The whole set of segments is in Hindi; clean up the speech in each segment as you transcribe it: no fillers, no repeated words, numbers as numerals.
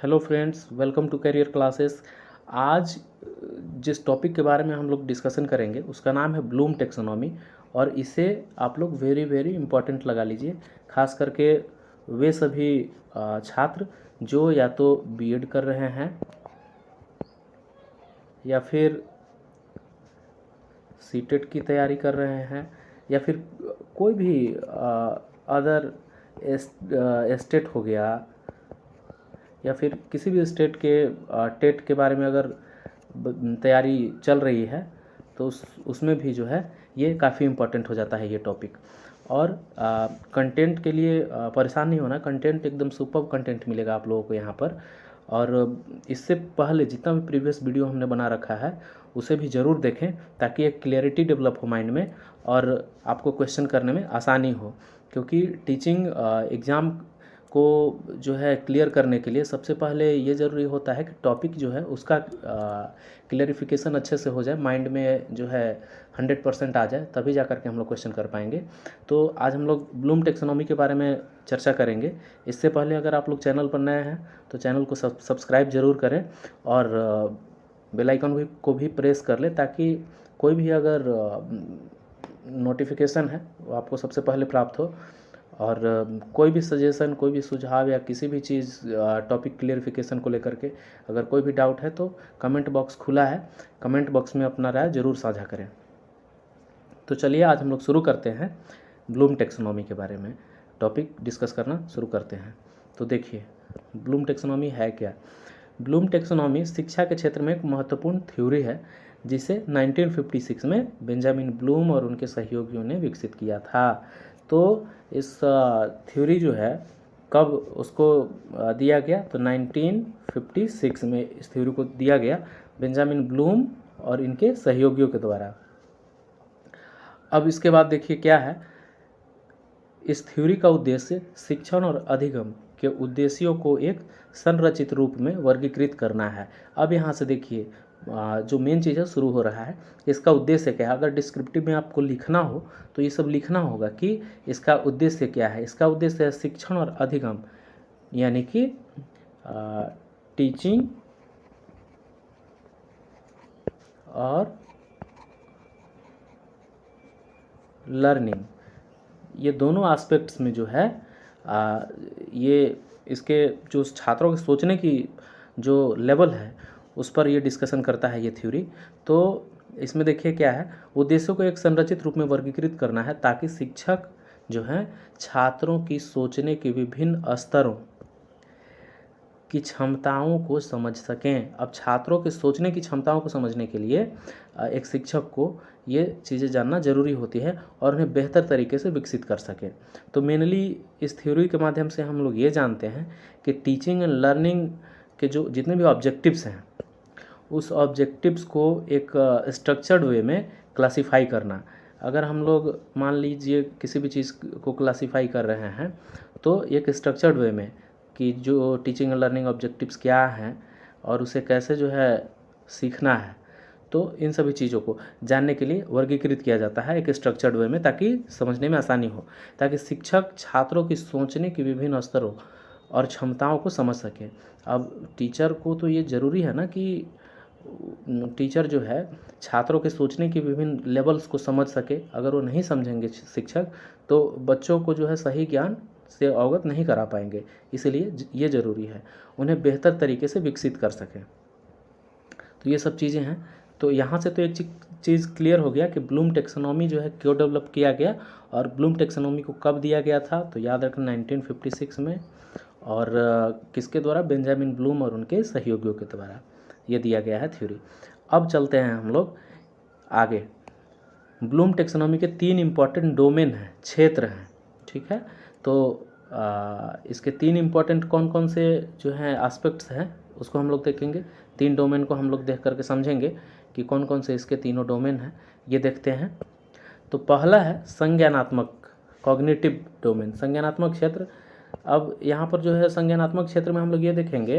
Hello friends, welcome to career classes. आज जिस टॉपिक के बारे में हम लोग डिस्कशन करेंगे उसका नाम है ब्लूम टेक्सोनॉमी। और इसे आप लोग वेरी वेरी इम्पोर्टेंट लगा लीजिए, खास करके वे सभी छात्र जो या तो बीएड कर रहे हैं या फिर सीटेट की तैयारी कर रहे हैं या फिर कोई भी अदर स्टेट हो गया या फिर किसी भी स्टेट के टेट के बारे में अगर तैयारी चल रही है तो उसमें भी जो है ये काफ़ी इम्पोर्टेंट हो जाता है ये टॉपिक। और कंटेंट के लिए परेशान नहीं होना, कंटेंट एकदम सुपर कंटेंट मिलेगा आप लोगों को यहाँ पर। और इससे पहले जितना भी प्रीवियस वीडियो हमने बना रखा है उसे भी ज़रूर देखें ताकि एक क्लियरिटी डेवलप हो माइंड में और आपको क्वेश्चन करने में आसानी हो। क्योंकि टीचिंग एग्ज़ाम को जो है क्लियर करने के लिए सबसे पहले ये ज़रूरी होता है कि टॉपिक जो है उसका क्लियरिफिकेशन अच्छे से हो जाए, माइंड में जो है 100% आ जाए, तभी जा कर के हम लोग क्वेश्चन कर पाएंगे। तो आज हम लोग ब्लूम टेक्सोनॉमी के बारे में चर्चा करेंगे। इससे पहले अगर आप लोग चैनल पर नए हैं तो चैनल को सब्सक्राइब ज़रूर करें और बेल आइकन को भी प्रेस कर लें ताकि कोई भी अगर नोटिफिकेशन है वो आपको सबसे पहले प्राप्त हो। और कोई भी सजेशन, कोई भी सुझाव या किसी भी चीज़ टॉपिक क्लियरिफिकेशन को लेकर के अगर कोई भी डाउट है तो कमेंट बॉक्स खुला है, कमेंट बॉक्स में अपना राय ज़रूर साझा करें। तो चलिए आज हम लोग शुरू करते हैं ब्लूम टेक्सोनॉमी के बारे में टॉपिक डिस्कस करना शुरू करते हैं। तो देखिए ब्लूम टेक्सोनॉमी है क्या। ब्लूम टेक्सोनॉमी शिक्षा के क्षेत्र में एक महत्वपूर्ण थ्योरी है जिसे 1956 में बेंजामिन ब्लूम और उनके सहयोगियों ने विकसित किया था। तो इस थ्योरी जो है कब उसको दिया गया, तो 1956 में इस थ्योरी को दिया गया बेंजामिन ब्लूम और इनके सहयोगियों के द्वारा। अब इसके बाद देखिए क्या है, इस थ्योरी का उद्देश्य शिक्षण और अधिगम के उद्देश्यों को एक संरचित रूप में वर्गीकृत करना है। अब यहाँ से देखिए जो मेन चीज़ है शुरू हो रहा है, इसका उद्देश्य क्या है। अगर डिस्क्रिप्टिव में आपको लिखना हो तो ये सब लिखना होगा कि इसका उद्देश्य क्या है। इसका उद्देश्य है शिक्षण और अधिगम, यानी कि टीचिंग और लर्निंग, ये दोनों एस्पेक्ट्स में जो है ये इसके जो छात्रों के सोचने की जो लेवल है उस पर ये डिस्कशन करता है ये थ्योरी। तो इसमें देखिए क्या है, उद्देश्यों को एक संरचित रूप में वर्गीकृत करना है ताकि शिक्षक जो हैं छात्रों की सोचने के विभिन्न स्तरों की क्षमताओं को समझ सकें। अब छात्रों के सोचने की क्षमताओं को समझने के लिए एक शिक्षक को ये चीज़ें जानना ज़रूरी होती है और उन्हें बेहतर तरीके से विकसित कर सके। तो मेनली इस थ्योरी के माध्यम से हम लोग ये जानते हैं कि टीचिंग एंड लर्निंग के जो जितने भी ऑब्जेक्टिव्स हैं उस ऑब्जेक्टिव्स को एक स्ट्रक्चर्ड वे में क्लासीफाई करना। अगर हम लोग मान लीजिए किसी भी चीज़ को क्लासीफाई कर रहे हैं तो एक स्ट्रक्चर्ड वे में कि जो टीचिंग एंड लर्निंग ऑब्जेक्टिव्स क्या हैं और उसे कैसे जो है सीखना है, तो इन सभी चीज़ों को जानने के लिए वर्गीकृत किया जाता है एक स्ट्रक्चर्ड वे में ताकि समझने में आसानी हो, ताकि शिक्षक छात्रों की सोचने की विभिन्न स्तरों और क्षमताओं को समझ सके। अब टीचर को तो ये ज़रूरी है ना कि टीचर जो है छात्रों के सोचने की विभिन्न लेवल्स को समझ सके। अगर वो नहीं समझेंगे शिक्षक तो बच्चों को जो है सही ज्ञान से अवगत नहीं करा पाएंगे, इसलिए ये ज़रूरी है उन्हें बेहतर तरीके से विकसित कर सकें। तो ये सब चीज़ें हैं। तो यहाँ से तो एक चीज़ क्लियर हो गया कि ब्लूम टेक्सोनॉमी जो है क्यों डेवलप किया गया और ब्लूम टेक्सोनॉमी को कब दिया गया था, तो याद रखना 1956 में, और किसके द्वारा, बेंजामिन ब्लूम और उनके सहयोगियों के द्वारा ये दिया गया है थ्योरी। अब चलते हैं हम लोग आगे। ब्लूम टेक्सोनॉमी के 3 इम्पॉर्टेंट डोमेन हैं, क्षेत्र हैं, ठीक है। तो इसके 3 इम्पॉर्टेंट कौन कौन से जो हैं एस्पेक्ट्स हैं उसको हम लोग देखेंगे। 3 डोमेन को हम लोग देख करके समझेंगे कि कौन कौन से इसके तीनों डोमेन हैं, ये देखते हैं। तो पहला है संज्ञानात्मक, कॉग्निटिव डोमेन, संज्ञानात्मक क्षेत्र। अब यहाँ पर जो है संज्ञानात्मक क्षेत्र में हम लोग ये देखेंगे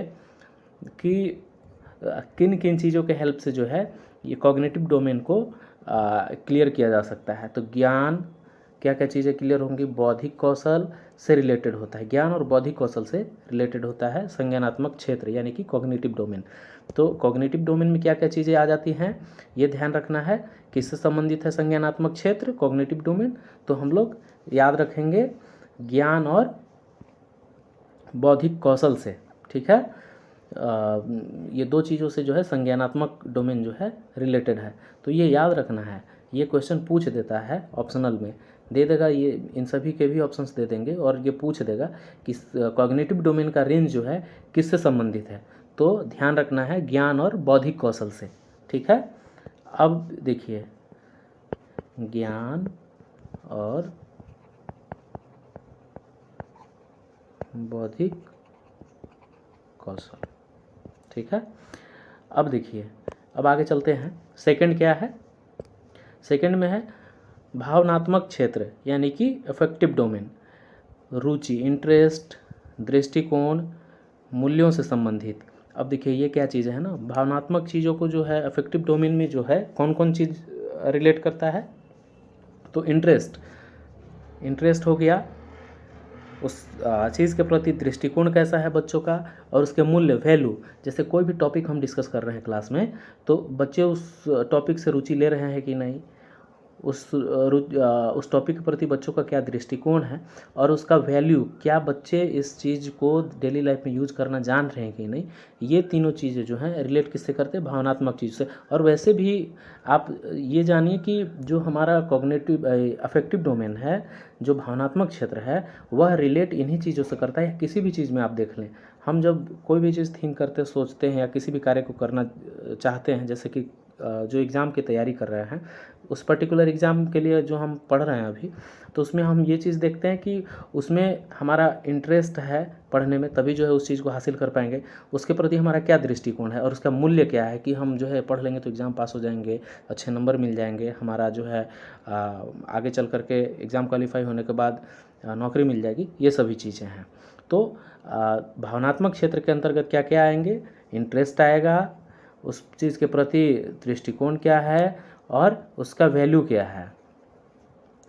कि किन किन चीज़ों के हेल्प से जो है ये कॉग्निटिव डोमेन को क्लियर किया जा सकता है। तो ज्ञान, क्या क्या चीज़ें क्लियर होंगी? बौद्धिक कौशल से रिलेटेड होता है, ज्ञान और बौद्धिक कौशल से रिलेटेड होता है संज्ञानात्मक क्षेत्र यानी कि कॉग्निटिव डोमेन। तो कॉग्निटिव डोमेन में क्या क्या चीज़ें आ जाती हैं, ये ध्यान रखना है। किससे संबंधित है संज्ञानात्मक क्षेत्र, कॉग्निटिव डोमेन? तो हम लोग याद रखेंगे ज्ञान और बौद्धिक कौशल से, ठीक है। ये दो चीज़ों से जो है संज्ञानात्मक डोमेन जो है रिलेटेड है, तो ये याद रखना है। ये क्वेश्चन पूछ देता है, ऑप्शनल में दे देगा, ये इन सभी के भी ऑप्शंस दे देंगे और ये पूछ देगा कि कॉग्निटिव डोमेन का रेंज जो है किससे संबंधित है। तो ध्यान रखना है ज्ञान और बौद्धिक कौशल से, ठीक है। अब देखिए, ज्ञान और बौद्धिक कौशल, ठीक है। अब देखिए, अब आगे चलते हैं। सेकंड क्या है? सेकंड में है भावनात्मक क्षेत्र यानी कि अफेक्टिव डोमेन। रुचि, इंटरेस्ट, दृष्टिकोण, मूल्यों से संबंधित। अब देखिए ये क्या चीज़ है ना, भावनात्मक चीज़ों को जो है अफेक्टिव डोमेन में जो है कौन कौन चीज़ रिलेट करता है? तो इंटरेस्ट हो गया, उस चीज़ के प्रति दृष्टिकोण कैसा है बच्चों का, और उसके मूल्य, वैल्यू। जैसे कोई भी टॉपिक हम डिस्कस कर रहे हैं क्लास में, तो बच्चे उस टॉपिक से रुचि ले रहे हैं कि नहीं, उस टॉपिक के प्रति बच्चों का क्या दृष्टिकोण है, और उसका वैल्यू क्या, बच्चे इस चीज़ को डेली लाइफ में यूज करना जान रहे हैं कि नहीं। ये तीनों चीज़ें जो हैं रिलेट किससे करते हैं? भावनात्मक चीज़ से। और वैसे भी आप ये जानिए कि जो हमारा कॉग्निटिव अफेक्टिव डोमेन है, जो भावनात्मक क्षेत्र है, वह रिलेट इन्हीं चीज़ों से करता है। किसी भी चीज़ में आप देख लें, हम जब कोई भी चीज़ थिंक करते, सोचते हैं या किसी भी कार्य को करना चाहते हैं, जैसे कि जो एग्ज़ाम की तैयारी कर रहे हैं, उस पर्टिकुलर एग्ज़ाम के लिए जो हम पढ़ रहे हैं अभी, तो उसमें हम ये चीज़ देखते हैं कि उसमें हमारा इंटरेस्ट है पढ़ने में, तभी जो है उस चीज़ को हासिल कर पाएंगे। उसके प्रति हमारा क्या दृष्टिकोण है और उसका मूल्य क्या है कि हम जो है पढ़ लेंगे तो एग्ज़ाम पास हो जाएंगे, अच्छे नंबर मिल जाएंगे, हमारा जो है आगे चल करके एग्ज़ाम क्वालिफाई होने के बाद नौकरी मिल जाएगी। ये सभी चीज़ें हैं। तो भावनात्मक क्षेत्र के अंतर्गत क्या क्या आएंगे? इंटरेस्ट आएगा, उस चीज़ के प्रति दृष्टिकोण क्या है, और उसका वैल्यू क्या है।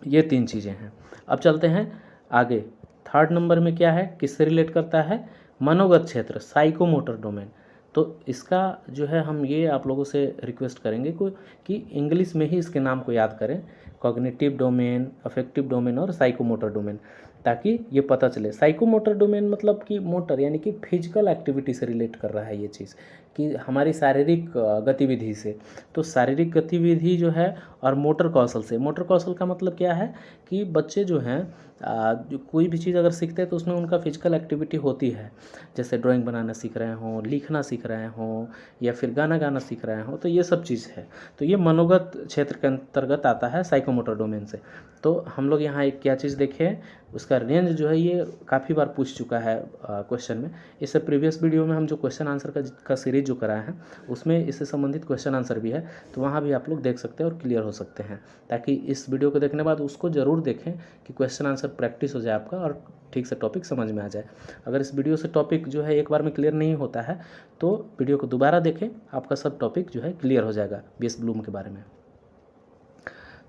ये तीन चीज़ें हैं। अब चलते हैं आगे। थर्ड नंबर में क्या है, किससे रिलेट करता है? मनोगत क्षेत्र, साइकोमोटर डोमेन। तो इसका जो है हम ये आप लोगों से रिक्वेस्ट करेंगे कि इंग्लिश में ही इसके नाम को याद करें, कॉग्निटिव डोमेन, अफेक्टिव डोमेन और साइकोमोटर डोमेन, ताकि ये पता चले। साइकोमोटर डोमेन मतलब कि मोटर यानी कि फिजिकल एक्टिविटी से रिलेट कर रहा है ये चीज़, कि हमारी शारीरिक गतिविधि से। तो शारीरिक गतिविधि जो है और मोटर कौशल से। मोटर कौशल का मतलब क्या है कि बच्चे जो हैं जो कोई भी चीज़ अगर सीखते हैं तो उसमें उनका फिजिकल एक्टिविटी होती है, जैसे ड्राइंग बनाना सीख रहे हों, लिखना सीख रहे हों, या फिर गाना गाना सीख रहे हों, तो ये सब चीज़ है। तो ये मनोगत क्षेत्र के अंतर्गत आता है साइकोमोटर डोमेन से। तो हम लोग यहाँ एक क्या चीज़ देखें, उसका रेंज जो है ये काफ़ी बार पूछ चुका है क्वेश्चन में। इससे प्रीवियस वीडियो में हम जो क्वेश्चन आंसर का सीरीज जो कराए हैं, उसमें इससे संबंधित क्वेश्चन आंसर भी है, तो वहाँ भी आप लोग देख सकते हैं और क्लियर हो सकते हैं। ताकि इस वीडियो को देखने बाद उसको ज़रूर देखें कि क्वेश्चन आंसर प्रैक्टिस हो जाए आपका और ठीक से टॉपिक समझ में आ जाए। अगर इस वीडियो से टॉपिक जो है एक बार में क्लियर नहीं होता है, तो वीडियो को दोबारा देखें, आपका सब टॉपिक जो है क्लियर हो जाएगा बीएस ब्लूम के बारे में।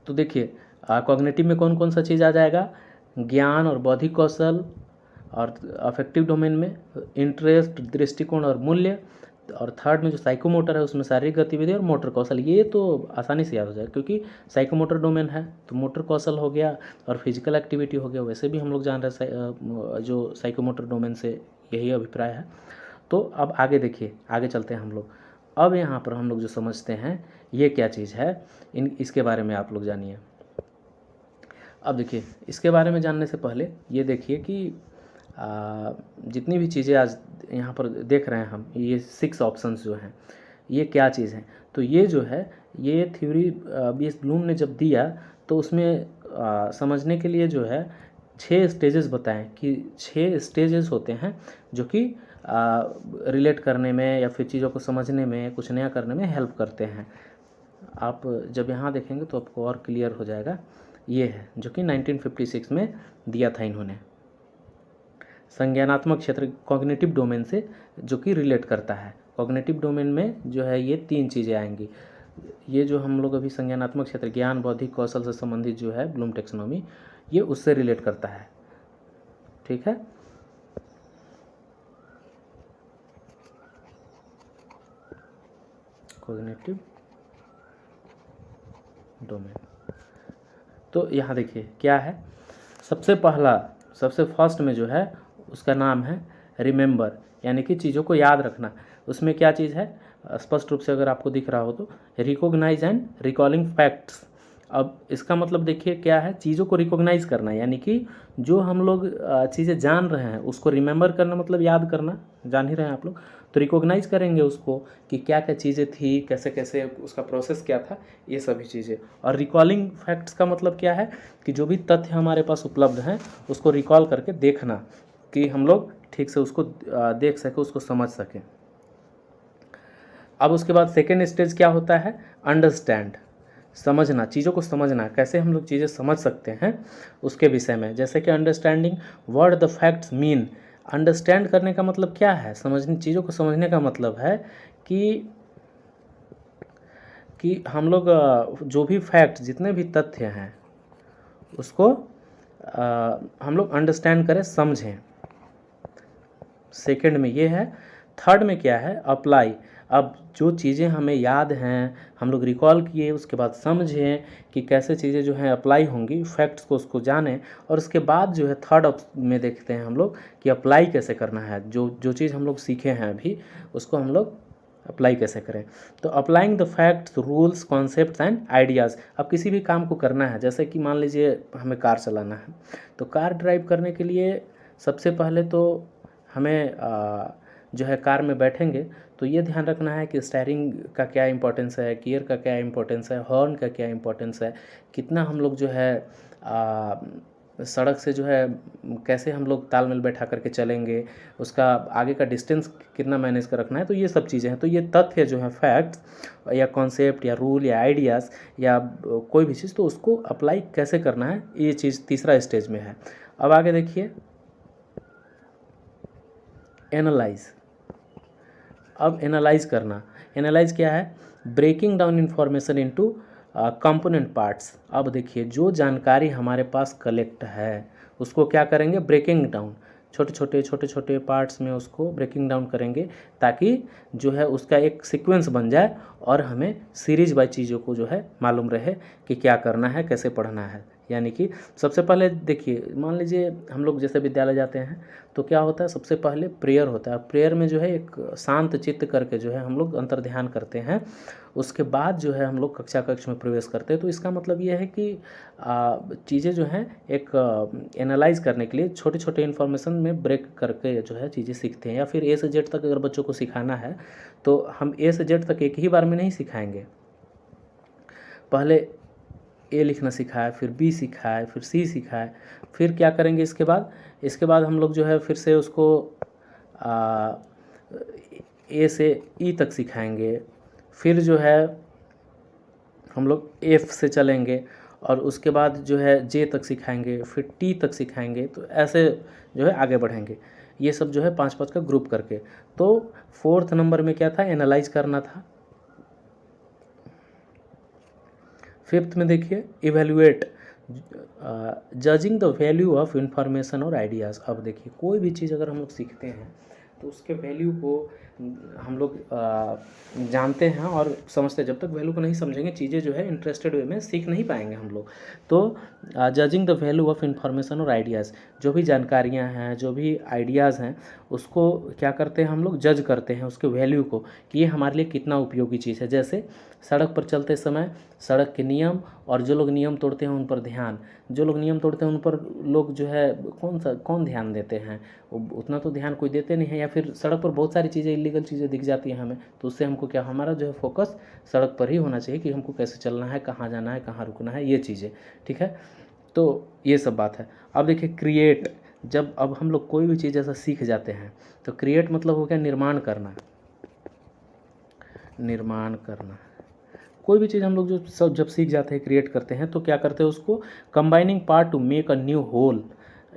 तो देखिए, कॉग्निटिव में कौन कौन सा चीज़ आ जाएगा? ज्ञान और बौद्धिक कौशल, और अफेक्टिव डोमेन में इंटरेस्ट, दृष्टिकोण और मूल्य, और थर्ड में जो साइकोमोटर है उसमें शारीरिक गतिविधि और मोटर कौशल। ये तो आसानी से याद हो जाएगा क्योंकि साइकोमोटर डोमेन है, तो मोटर कौशल हो गया और फिजिकल एक्टिविटी हो गया। वैसे भी हम लोग जान रहे हैं जो साइकोमोटर डोमेन से यही अभिप्राय है। तो अब आगे देखिए, आगे चलते हैं हम लोग। अब यहाँ पर हम लोग जो समझते हैं ये क्या चीज़ है, इसके बारे में आप लोग जानिए। अब देखिए, इसके बारे में जानने से पहले ये देखिए कि जितनी भी चीज़ें आज यहाँ पर देख रहे हैं हम, ये 6 ऑप्शंस जो हैं, ये क्या चीज़ हैं? तो ये जो है, ये थ्योरी बीएस ब्लूम ने जब दिया तो उसमें समझने के लिए जो है 6 स्टेजेस बताएं कि 6 स्टेजेस होते हैं जो कि रिलेट करने में या फिर चीज़ों को समझने में, कुछ नया करने में हेल्प करते हैं। आप जब यहाँ देखेंगे तो आपको और क्लियर हो जाएगा। ये है जो कि 1956 में दिया था इन्होंने, संज्ञानात्मक क्षेत्र कॉग्निटिव डोमेन से जो कि रिलेट करता है। कॉग्निटिव डोमेन में जो है ये 3 चीज़ें आएंगी, ये जो हम लोग अभी संज्ञानात्मक क्षेत्र ज्ञान बौद्धिक कौशल से संबंधित जो है ब्लूम टेक्सोनोमी, ये उससे रिलेट करता है। ठीक है, कॉग्निटिव डोमेन। तो यहाँ देखिए क्या है, सबसे फर्स्ट में जो है उसका नाम है रिमेंबर, यानी कि चीज़ों को याद रखना। उसमें क्या चीज़ है, स्पष्ट रूप से अगर आपको दिख रहा हो तो, रिकॉग्नाइज एंड रिकॉलिंग फैक्ट्स। अब इसका मतलब देखिए क्या है, चीज़ों को रिकॉग्नाइज करना, यानी कि जो हम लोग चीज़ें जान रहे हैं उसको रिमेंबर करना, मतलब याद करना, जान ही रहे हैं आप लोग, तो रिकॉग्नाइज करेंगे उसको कि क्या क्या चीज़ें थी, कैसे कैसे उसका प्रोसेस क्या था, ये सभी चीज़ें। और रिकॉलिंग फैक्ट्स का मतलब क्या है कि जो भी तथ्य हमारे पास उपलब्ध हैं उसको रिकॉल करके देखना कि हम लोग ठीक से उसको देख सकें, उसको समझ सकें। अब उसके बाद सेकेंड स्टेज क्या होता है, अंडरस्टैंड, समझना, चीज़ों को समझना, कैसे हम लोग चीज़ें समझ सकते हैं उसके विषय में। जैसे कि understanding what the facts mean. Understand करने का मतलब क्या है, समझने, चीज़ों को समझने का मतलब है कि हम लोग जो भी फैक्ट, जितने भी तथ्य हैं उसको हम लोग अंडरस्टैंड करें, समझें। सेकंड में ये है। थर्ड में क्या है, अप्लाई। अब जो चीज़ें हमें याद हैं, हम लोग रिकॉल किए, उसके बाद समझें कि कैसे चीज़ें जो हैं अप्लाई होंगी, फैक्ट्स को उसको जानें, और उसके बाद जो है थर्ड में देखते हैं हम लोग कि अप्लाई कैसे करना है। जो चीज़ हम लोग सीखे हैं अभी, उसको हम लोग अप्लाई कैसे करें। तो applying the facts, rules, concepts and ideas. अब किसी भी काम को करना है, जैसे कि मान लीजिए हमें कार चलाना है, तो कार ड्राइव करने के लिए सबसे पहले तो हमें जो है कार में बैठेंगे तो ये ध्यान रखना है कि स्टीयरिंग का क्या इंपॉर्टेंस है, गियर का क्या इंपॉर्टेंस है, हॉर्न का क्या इंपॉर्टेंस है, कितना हम लोग जो है सड़क से जो है कैसे हम लोग तालमेल बैठा करके चलेंगे, उसका आगे का डिस्टेंस कितना मैनेज कर रखना है। तो ये सब चीज़ें हैं। तो ये तथ्य जो है, फैक्ट्स या कॉन्सेप्ट या रूल या आइडियाज़ या कोई भी चीज़, तो उसको अप्लाई कैसे करना है, ये चीज़ तीसरा स्टेज में है। अब आगे देखिए, एनालाइज। अब एनालाइज करना, एनालाइज क्या है, breaking down information into component parts. अब देखिए जो जानकारी हमारे पास कलेक्ट है उसको क्या करेंगे, ब्रेकिंग डाउन, छोटे छोटे पार्ट्स में उसको ब्रेकिंग डाउन करेंगे, ताकि जो है उसका एक सीक्वेंस बन जाए और हमें सीरीज बाय चीज़ों को जो है मालूम रहे कि क्या करना है, कैसे पढ़ना है। यानी कि सबसे पहले देखिए, मान लीजिए हम लोग जैसे विद्यालय जाते हैं तो क्या होता है, सबसे पहले प्रेयर होता है। प्रेयर में जो है एक शांत चित्त करके जो है हम लोग अंतर ध्यान करते हैं। उसके बाद जो है हम लोग कक्ष में प्रवेश करते हैं। तो इसका मतलब ये है कि चीज़ें जो हैं एक एनालाइज करने के लिए छोटे छोटे इन्फॉर्मेशन में ब्रेक करके जो है चीज़ें सीखते हैं। या फिर ए से जेड तक अगर बच्चों को सिखाना है तो हम ए से जेड तक एक ही बार में नहीं सिखाएंगे, पहले ए लिखना सिखाए, फिर बी सिखाए, फिर सी सिखाए, फिर क्या करेंगे इसके बाद हम लोग जो है फिर से उसको ए से ई तक सिखाएंगे, फिर जो है हम लोग एफ से चलेंगे और उसके बाद जो है जे तक सिखाएंगे, फिर टी तक सिखाएंगे। तो ऐसे जो है आगे बढ़ेंगे, ये सब जो है 5-5 का ग्रुप करके। तो फोर्थ नंबर में क्या था, एनालाइज करना था। फिफ्थ में देखिए, evaluate, judging the value of information और आइडियाज़। अब देखिए कोई भी चीज़ अगर हम लोग सीखते हैं तो उसके वैल्यू को हम लोग जानते हैं और समझते हैं। जब तक वैल्यू को नहीं समझेंगे, चीज़ें जो है इंटरेस्टेड वे में सीख नहीं पाएंगे हम लोग। तो judging the value of information और आइडियाज़, जो भी जानकारियाँ हैं, जो भी आइडियाज़ हैं, उसको क्या करते हैं हम लोग, जज करते हैं उसके वैल्यू को कि ये हमारे लिए कितना उपयोगी चीज़ है। जैसे सड़क पर चलते समय सड़क के नियम, और जो लोग नियम तोड़ते हैं उन पर ध्यान। जो लोग नियम तोड़ते हैं उन पर लोग जो है कौन ध्यान देते हैं, उतना तो ध्यान कोई देते नहीं है। या फिर सड़क पर बहुत सारी चीज़ें, इलीगल चीज़ें दिख जाती हैं हमें, तो उससे हमको क्या, हमारा जो है फोकस सड़क पर ही होना चाहिए कि हमको कैसे चलना है, कहाँ जाना है, कहाँ रुकना है, ये चीज़ें। ठीक है, तो ये सब बात है। अब देखिए क्रिएट, जब अब हम लोग कोई भी चीज़ ऐसा सीख जाते हैं तो क्रिएट मतलब हो गया निर्माण करना। कोई भी चीज़ हम लोग जब सीख जाते हैं, क्रिएट करते हैं, तो क्या करते हैं उसको, combining part to make a new whole.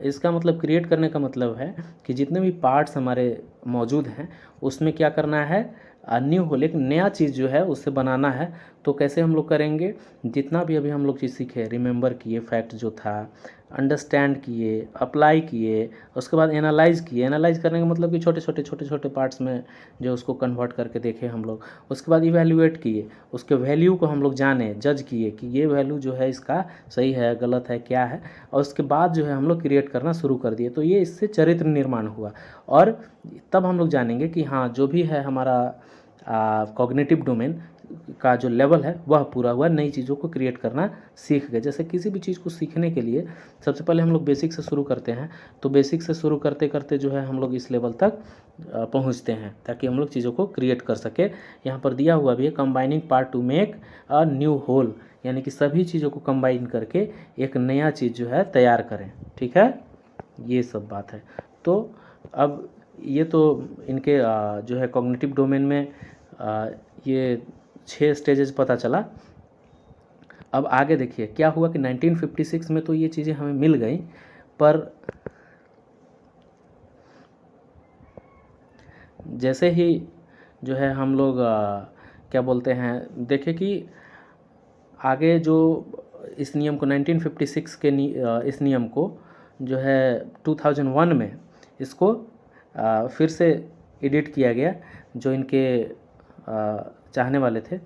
इसका मतलब क्रिएट करने का मतलब है कि जितने भी पार्ट्स हमारे मौजूद हैं उसमें क्या करना है, न्यू होल, एक नया चीज़ जो है उससे बनाना है। तो कैसे हम लोग करेंगे, जितना भी अभी हम लोग चीज़ सीखे, रिमेंबर किए फैक्ट जो था, अंडरस्टैंड किए, अप्लाई किए, उसके बाद एनालाइज किए। एनालाइज करने का मतलब कि छोटे छोटे पार्ट्स में जो उसको कन्वर्ट करके देखे हम लोग। उसके बाद इवैल्यूएट किए, उसके वैल्यू को हम लोग जाने, जज किए कि ये वैल्यू जो है इसका सही है, गलत है, क्या है, और उसके बाद जो है हम लोग क्रिएट करना शुरू कर दिए। तो ये इससे चरित्र निर्माण हुआ, और तब हम लोग जानेंगे कि हाँ जो भी है हमारा कॉग्निटिव डोमेन का जो लेवल है वह पूरा हुआ, नई चीज़ों को क्रिएट करना सीख गए। जैसे किसी भी चीज़ को सीखने के लिए सबसे पहले हम लोग बेसिक से शुरू करते हैं, तो बेसिक से शुरू करते करते जो है हम लोग इस लेवल तक पहुंचते हैं, ताकि हम लोग चीज़ों को क्रिएट कर सके। यहाँ पर दिया हुआ भी है, combining part to make a new whole, यानी कि सभी चीज़ों को कंबाइन करके एक नया चीज़ जो है तैयार करें। ठीक है, ये सब बात है। तो अब ये तो इनके जो है कॉग्निटिव डोमेन में ये 6 स्टेजेस पता चला। अब आगे देखिए क्या हुआ कि 1956 में तो ये चीज़ें हमें मिल गई, पर जैसे ही जो है हम लोग क्या बोलते हैं, देखें कि आगे जो इस नियम को 1956 के इस नियम को जो है 2001 में इसको फिर से एडिट किया गया। जो इनके चाहने वाले थे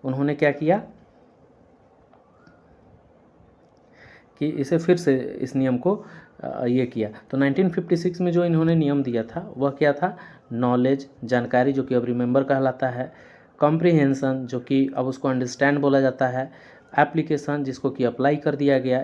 उन्होंने क्या किया कि इसे फिर से इस नियम को ये किया। तो 1956 में जो इन्होंने नियम दिया था वह क्या था, नॉलेज, जानकारी, जो कि अब रिमेंबर कहलाता है, कॉम्प्रिहेंसन, जो कि अब उसको अंडरस्टैंड बोला जाता है, एप्लीकेशन, जिसको कि अप्लाई कर दिया गया,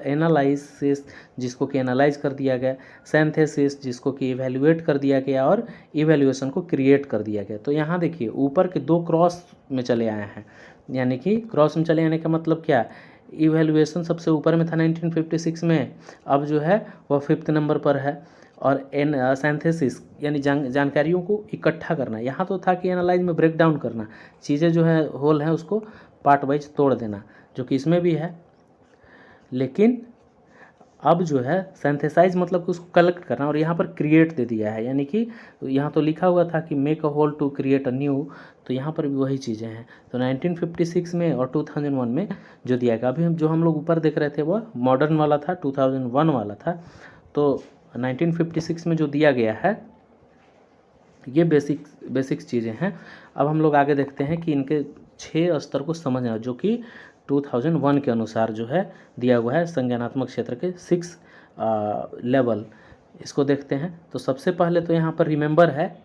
एनालाइसिस, जिसको कि एनालाइज कर दिया गया, सिंथेसिस, जिसको कि इवैल्यूएट कर दिया गया, और इवैल्यूएशन को क्रिएट कर दिया गया। तो यहाँ देखिए ऊपर के 2 क्रॉस में चले आए हैं, यानी कि क्रॉस में चले आने का मतलब क्या, इवैल्यूएशन सबसे ऊपर में था 1956 में, अब जो है वह 5th नंबर पर है। और सिंथेसिस यानी जानकारियों को इकट्ठा करना, यहाँ तो था कि एनालाइज में ब्रेक डाउन करना, चीज़ें जो है होल है उसको पार्ट वाइज तोड़ देना, जो कि इसमें भी है। लेकिन अब जो है सिंथेसाइज मतलब कि उसको कलेक्ट करना, और यहाँ पर क्रिएट दे दिया है, यानी कि यहाँ तो लिखा हुआ था कि make a whole to create a new, तो यहाँ पर भी वही चीज़ें हैं। तो 1956 में और 2001 में जो दिया गया, अभी जो हम लोग ऊपर देख रहे थे वह मॉडर्न वाला था, 2001 वाला था। तो 1956 में जो दिया गया है ये बेसिक्स चीज़ें हैं। अब हम लोग आगे देखते हैं कि इनके 6 स्तर को समझना, जो कि 2001 के अनुसार जो है दिया हुआ है, संज्ञानात्मक क्षेत्र के 6 लेवल, इसको देखते हैं। तो सबसे पहले तो यहाँ पर रिमेंबर है,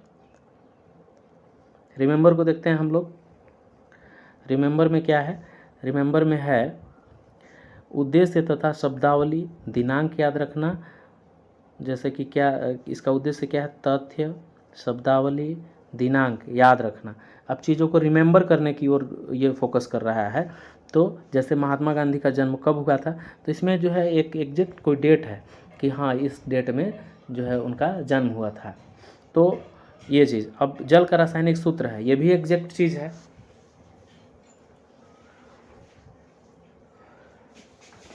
रिमेंबर को देखते हैं हम लोग। रिमेंबर में क्या है, रिमेंबर में है उद्देश्य तथा शब्दावली, दिनांक याद रखना, जैसे कि क्या इसका उद्देश्य क्या है, तथ्य, शब्दावली, दिनांक याद रखना। अब चीज़ों को रिमेंबर करने की ओर ये फोकस कर रहा है। तो जैसे महात्मा गांधी का जन्म कब हुआ था, तो इसमें जो है एक एग्जैक्ट कोई डेट है कि हाँ इस डेट में जो है उनका जन्म हुआ था। तो ये चीज़, अब जल का रासायनिक सूत्र है, ये भी एग्जैक्ट चीज़ है।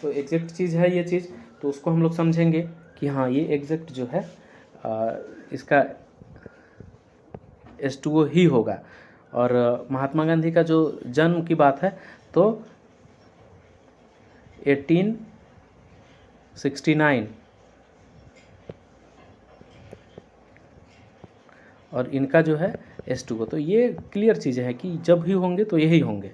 तो एग्जैक्ट चीज़ है ये चीज़, तो उसको हम लोग समझेंगे कि हाँ ये एग्जैक्ट जो है इसका H2O ही होगा। और महात्मा गांधी का जो जन्म की बात है तो 1869, और इनका जो है H2O। तो ये क्लियर चीज़ें हैं कि जब भी होंगे तो यही होंगे।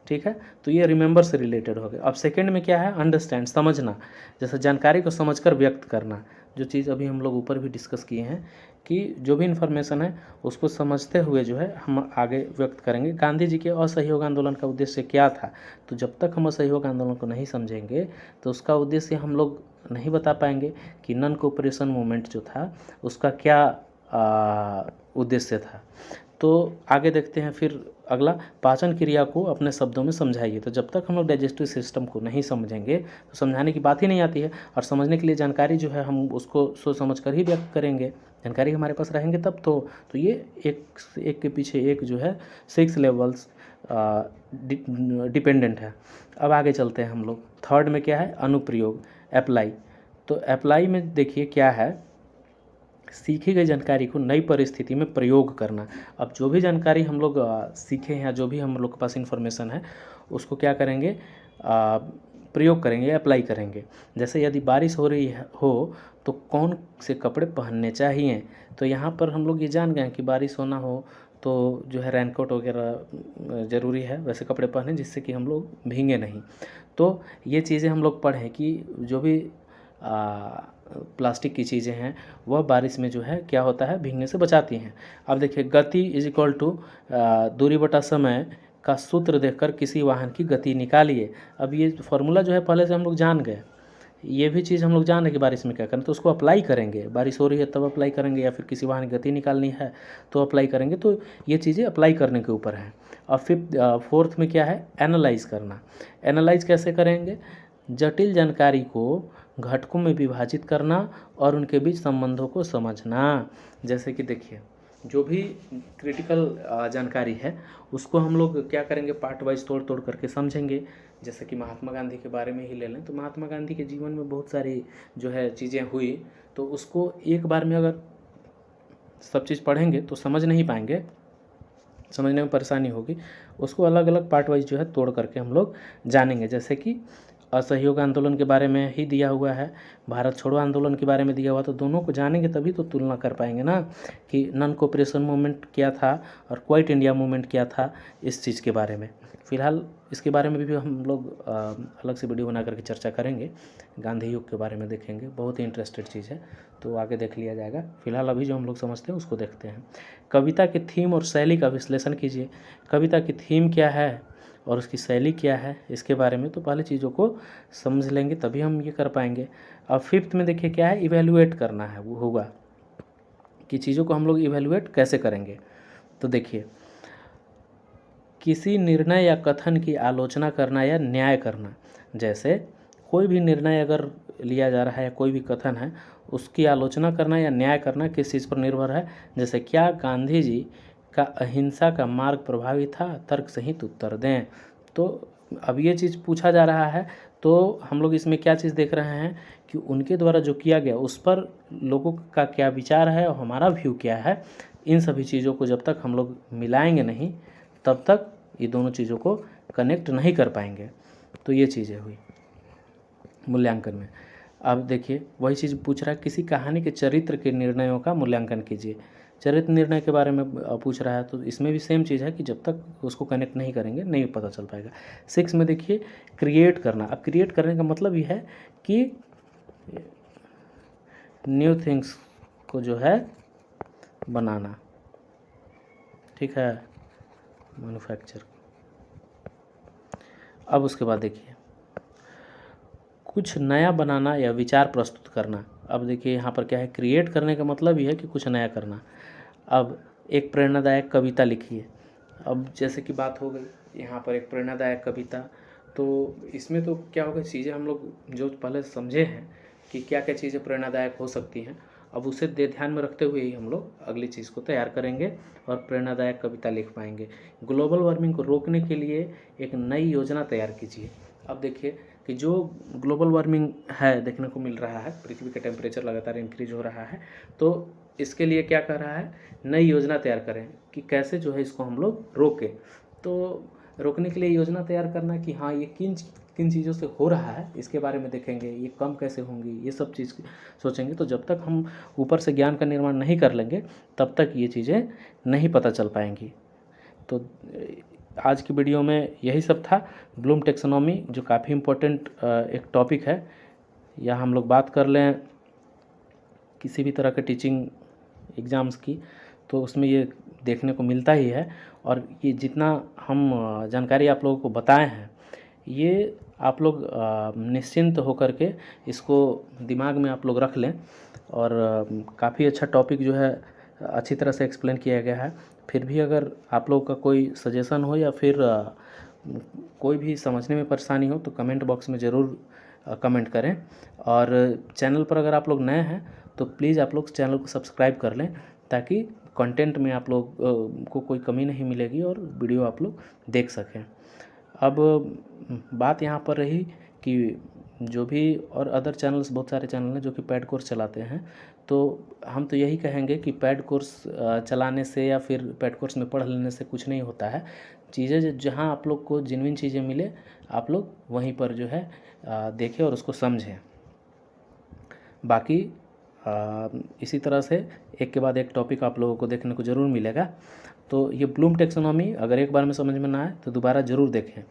ठीक है, तो ये रिमेंबर से रिलेटेड हो गया। अब सेकंड में क्या है, अंडरस्टैंड, समझना, जैसे जानकारी को समझकर व्यक्त करना, जो चीज़ अभी हम लोग ऊपर भी डिस्कस किए हैं कि जो भी इन्फॉर्मेशन है उसको समझते हुए जो है हम आगे व्यक्त करेंगे। गांधी जी के असहयोग आंदोलन का उद्देश्य क्या था, तो जब तक हम असहयोग आंदोलन को नहीं समझेंगे तो उसका उद्देश्य हम लोग नहीं बता पाएंगे कि नॉन कोऑपरेशन मूवमेंट जो था उसका क्या उद्देश्य था। तो आगे देखते हैं फिर अगला, पाचन क्रिया को अपने शब्दों में समझाइए। तो जब तक हम लोग डाइजेस्टिव सिस्टम को नहीं समझेंगे तो समझाने की बात ही नहीं आती है, और समझने के लिए जानकारी जो है हम उसको सोच समझ कर ही व्यक्त करेंगे। जानकारी हमारे पास रहेंगे तब तो ये एक के पीछे एक जो है 6 लेवल्स डिपेंडेंट है। अब आगे चलते हैं हम लोग। थर्ड में क्या है, अनुप्रयोग, अप्लाई। तो अप्लाई में देखिए क्या है, सीखी गई जानकारी को नई परिस्थिति में प्रयोग करना। अब जो भी जानकारी हम लोग सीखे हैं, जो भी हम लोग के पास इन्फॉर्मेशन है, उसको क्या करेंगे, प्रयोग करेंगे, अप्लाई करेंगे। जैसे यदि बारिश हो रही हो तो कौन से कपड़े पहनने चाहिए, तो यहाँ पर हम लोग ये जान गए कि बारिश होना हो तो जो है रेनकोट वगैरह ज़रूरी है, वैसे कपड़े पहने जिससे कि हम लोग भीगे नहीं। तो ये चीज़ें हम लोग पढ़ें कि जो भी प्लास्टिक की चीज़ें हैं वह बारिश में जो है क्या होता है, भीगने से बचाती हैं। अब देखिए, गति इज इक्वल टू दूरी बटा समय का सूत्र देखकर किसी वाहन की गति निकालिए। अब ये फॉर्मूला जो है पहले से हम लोग जान गए, ये भी चीज़ हम लोग जान रहे कि बारिश में क्या करना, तो उसको अप्लाई करेंगे। बारिश हो रही है तब अप्लाई करेंगे, या फिर किसी वाहन की गति निकालनी है तो अप्लाई करेंगे। तो ये चीज़ें अप्लाई करने के ऊपर है। और फोर्थ में क्या है, एनालाइज करना। एनालाइज कैसे करेंगे, जटिल जानकारी को घटकों में विभाजित करना और उनके बीच संबंधों को समझना। जैसे कि देखिए, जो भी क्रिटिकल जानकारी है उसको हम लोग क्या करेंगे, पार्ट वाइज तोड़ तोड़ करके समझेंगे। जैसे कि महात्मा गांधी के बारे में ही ले लें, तो महात्मा गांधी के जीवन में बहुत सारी जो है चीज़ें हुई, तो उसको एक बार में अगर सब चीज़ पढ़ेंगे तो समझ नहीं पाएंगे, समझने में परेशानी होगी। उसको अलग अलग पार्ट वाइज जो है तोड़ करके हम लोग जानेंगे। जैसे कि असहयोग आंदोलन के बारे में ही दिया हुआ है, भारत छोड़ो आंदोलन के बारे में दिया हुआ, तो दोनों को जानेंगे तभी तो तुलना कर पाएंगे ना, कि नॉन कोऑपरेशन मूवमेंट क्या था और क्वाइट इंडिया मूवमेंट क्या था, इस चीज़ के बारे में। फ़िलहाल इसके बारे में भी हम लोग अलग से वीडियो बना करके चर्चा करेंगे। गांधी युग के बारे में देखेंगे, बहुत ही इंटरेस्टेड चीज़ है, तो आगे देख लिया जाएगा। फ़िलहाल अभी जो हम लोग समझते हैं उसको देखते हैं। कविता की थीम और शैली का विश्लेषण कीजिए। कविता की थीम क्या है और उसकी शैली क्या है, इसके बारे में तो पहले चीज़ों को समझ लेंगे तभी हम ये कर पाएंगे। अब फिफ्थ में देखिए क्या है, इवेल्युएट करना है, वो होगा कि चीज़ों को हम लोग इवेल्युएट कैसे करेंगे। तो देखिए, किसी निर्णय या कथन की आलोचना करना या न्याय करना। जैसे कोई भी निर्णय अगर लिया जा रहा है या कोई भी कथन है, उसकी आलोचना करना या न्याय करना किस चीज़ पर निर्भर है। जैसे क्या गांधी जी का अहिंसा का मार्ग प्रभावी था, तर्क सहित उत्तर दें। तो अब ये चीज़ पूछा जा रहा है, तो हम लोग इसमें क्या चीज़ देख रहे हैं कि उनके द्वारा जो किया गया उस पर लोगों का क्या विचार है और हमारा व्यू क्या है। इन सभी चीज़ों को जब तक हम लोग मिलाएंगे नहीं, तब तक ये दोनों चीज़ों को कनेक्ट नहीं कर पाएंगे। तो ये चीज़ें हुई मूल्यांकन में। अब देखिए, वही चीज़ पूछ रहा है, किसी कहानी के चरित्र के निर्णयों का मूल्यांकन कीजिए। चरित्र निर्णय के बारे में पूछ रहा है, तो इसमें भी सेम चीज़ है कि जब तक उसको कनेक्ट नहीं करेंगे नहीं पता चल पाएगा। 6 में देखिए, क्रिएट करना। अब क्रिएट करने का मतलब ये है कि न्यू थिंग्स को जो है बनाना, ठीक है, मैन्युफैक्चर। अब उसके बाद देखिए, कुछ नया बनाना या विचार प्रस्तुत करना। अब देखिए यहाँ पर क्या है, क्रिएट करने का मतलब ये है कि कुछ नया करना। अब एक प्रेरणादायक कविता लिखिए। अब जैसे कि बात हो गई यहाँ पर एक प्रेरणादायक कविता, तो इसमें तो क्या होगा, चीज़ें हम लोग जो पहले समझे हैं कि क्या क्या चीज़ें प्रेरणादायक हो सकती हैं, अब उसे ध्यान में रखते हुए ही हम लोग अगली चीज़ को तैयार करेंगे और प्रेरणादायक कविता लिख पाएंगे। ग्लोबल वार्मिंग को रोकने के लिए एक नई योजना तैयार कीजिए। अब देखिए कि जो ग्लोबल वार्मिंग है देखने को मिल रहा है, पृथ्वी का टेम्परेचर लगातार इंक्रीज हो रहा है, तो इसके लिए क्या कर रहा है, नई योजना तैयार करें कि कैसे जो है इसको हम लोग रोकें। तो रोकने के लिए योजना तैयार करना कि हाँ ये किन किन चीज़ों से हो रहा है, इसके बारे में देखेंगे, ये कम कैसे होंगी, ये सब चीज़ सोचेंगे। तो जब तक हम ऊपर से ज्ञान का निर्माण नहीं कर लेंगे तब तक ये चीज़ें नहीं पता चल पाएंगी। तो आज की वीडियो में यही सब था। ब्लूम टेक्सोनॉमी जो काफ़ी इम्पोर्टेंट एक टॉपिक है, या हम लोग बात कर लें किसी भी तरह के टीचिंग एग्ज़ाम्स की, तो उसमें ये देखने को मिलता ही है। और ये जितना हम जानकारी आप लोगों को बताए हैं, ये आप लोग निश्चिंत होकर के इसको दिमाग में आप लोग रख लें। और काफ़ी अच्छा टॉपिक जो है अच्छी तरह से एक्सप्लेन किया गया है। फिर भी अगर आप लोगों का कोई सजेशन हो या फिर कोई भी समझने में परेशानी हो तो कमेंट बॉक्स में ज़रूर कमेंट करें। और चैनल पर अगर आप लोग नए हैं तो प्लीज़ आप लोग चैनल को सब्सक्राइब कर लें, ताकि कंटेंट में आप लोग को कोई कमी नहीं मिलेगी और वीडियो आप लोग देख सकें। अब बात यहाँ पर रही कि जो भी और अदर चैनल्स, बहुत सारे चैनल हैं जो कि पेड कोर्स चलाते हैं, तो हम तो यही कहेंगे कि पेड कोर्स चलाने से या फिर पेड कोर्स में पढ़ लेने से कुछ नहीं होता है। चीज़ें जहाँ आप लोग को जेन्युइन चीज़ें मिले, आप लोग वहीं पर जो है देखें और उसको समझें। बाकी इसी तरह से एक के बाद एक टॉपिक आप लोगों को देखने को ज़रूर मिलेगा। तो ये ब्लूम टैक्सोनॉमी अगर एक बार में समझ में ना आए तो दोबारा ज़रूर देखें,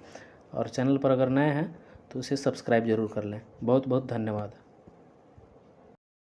और चैनल पर अगर नए हैं तो इसे सब्सक्राइब ज़रूर कर लें। बहुत बहुत धन्यवाद।